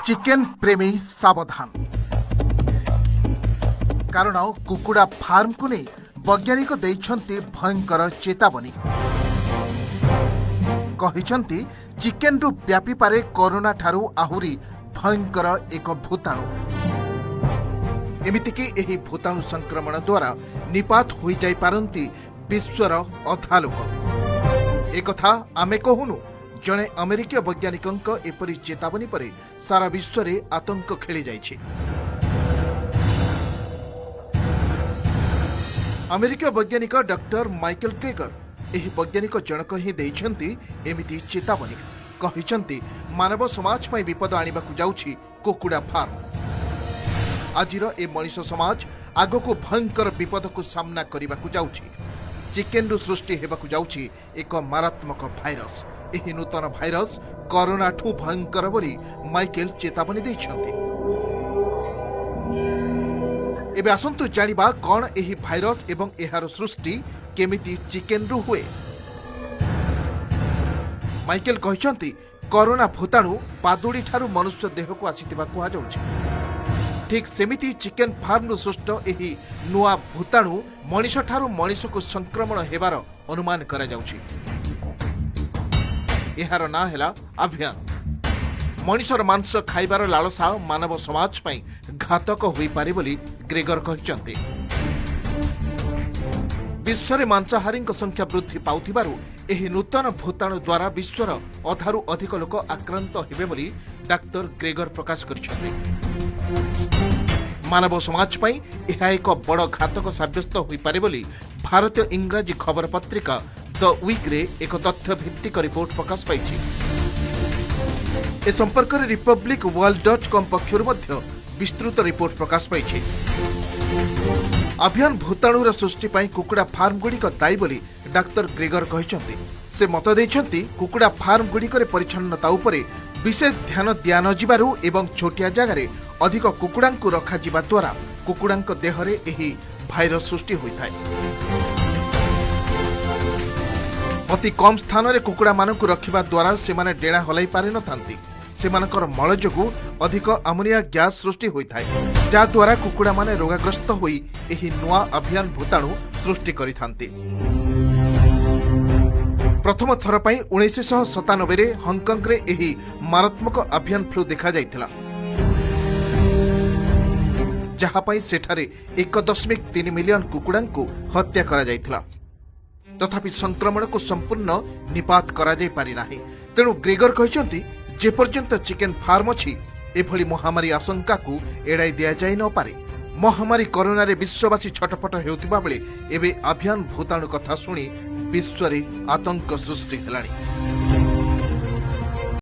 Chicken प्रेमी सावधान कारण कुकुड़ा फार्म को नहीं वैज्ञानिक देइछन्ति भयंकर चेतावनी कहिछन्ति चिकेन रु व्यापी पारे कोरोना ठारू आहुरी भयंकर एक भूताणु एमितिकी एही भूताणु संक्रमण द्वारा निपात होई जाई पारंती विश्वर अधा लोक एकथा आमे कहूनु जड़े अमेरिकीय वैज्ञानिक एपरी चेतावनी पर सारा विश्व रे आतंक खेली जाइछि। अमेरिकीय वैज्ञानिक डॉक्टर माइकल क्रेगर एही वैज्ञानिक जनक ही देइछन्ति एमिति चेतावनी कहिछन्ति मानव समाज पई विपद आनिबाकु जाउछि कुकुड़ा फार्म। आजिर ए मनीष समाज आगको भयंकर विपद को सामना करिबाकु जाउछि। चिकेन रु सृष्टि हेबाकु जाउछि एक मारात्मक भाइरस। एही नूतन भाइरस कोरोना ठू भयंकर बोली माइकेल चेतावनी दैछन्ति। एबे आसंतु जानिबा कोन एही भाइरस एवं एहार सृष्टि केमिति चिकेन रु हुए। माइकेल कहिछन्ति कोरोना भूताणु पादुड़ी ठारू मनुष्य देह को आसीतिबा कुहा जाउछि। ठीक सेमिति चिकेन फार्म सृष्ट एही नुआ भूताणु मनीष ठारू मनीष को संक्रमण हेबार अनुमान करा जाउछि। एहार ना हेला अभियान। मनीषर मांस खाइबार लालसा मानव समाज पई घातक होई पारे बोली ग्रेगर कहिसंते। विश्व मांसाहारी संख्या वृद्धि पाउथिबारु एही नूतन भूताणु द्वारा विश्वर अधारू अधिक लोक आक्रांत हेबे बोली डाक्टर ग्रेगर प्रकाश करिसंते। मानव समाज पई एहा एक बड़ घातक साब्यस्त होई पारे बोली भारतीय इंग्राजी खबर पत्रिका द वीक रे एक तथ्य भित्तिक रिपोर्ट प्रकाश पाइछि। ए संपर्क रे रिपब्लिक वर्ल्ड.com पक्षरु मध्य विस्तृत रिपोर्ट प्रकाश पाइछि। अभियान भूताणुर सृष्टि पई कुकुड़ा फार्म गुड़िक दायी बोली डाक्टर ग्रेगर कहिसंति। से मत देइछन्ति कुकुड़ा फार्म गुड़िकरे परिच्छन्नता उपरे विशेष ध्यान दिया न जिबारु एवं छोटिया जगारे अधिक कुकुड़ांकु रखा जिबा द्वारा कुकुड़ांक देहरे एही भाइरस सृष्टि होइथाय। अति कम स्थान रे कुकुड़ा मानकु रखिबा द्वारा सेमाने डेणा हलाई पारि न थांती। सेमानकर मल जोगु अधिक अमोनिया गैस सृष्टि होइथाय जा द्वारा कुकुड़ा माने रोगाग्रस्त होई एही नुआ अभियान भूताणु सृष्टि करिथांती। प्रथम थर पई 1997 रे हांगकांग रे एही मारात्मक अभियान फ्लू देखा जाइथिला जहा पई सेठारे 1.3 मिलियन कुकुड़ांकु हत्या करा जाइथिला। तथापि संक्रमण को संपूर्ण निपात करा जाई पारि नाही। तेणु ग्रेगर कहिसंति जे पर्यंत चिकेन फार्म अछि एभली महामारी आशंका को एड़ाई दिया जाई न पारे। महामारी कोरोना रे विश्ववासी छटपट हेउतिबा बेले एबे अभियान भूताणु कथा सुनी विश्व रे आतंक सृष्टि हेलाणी।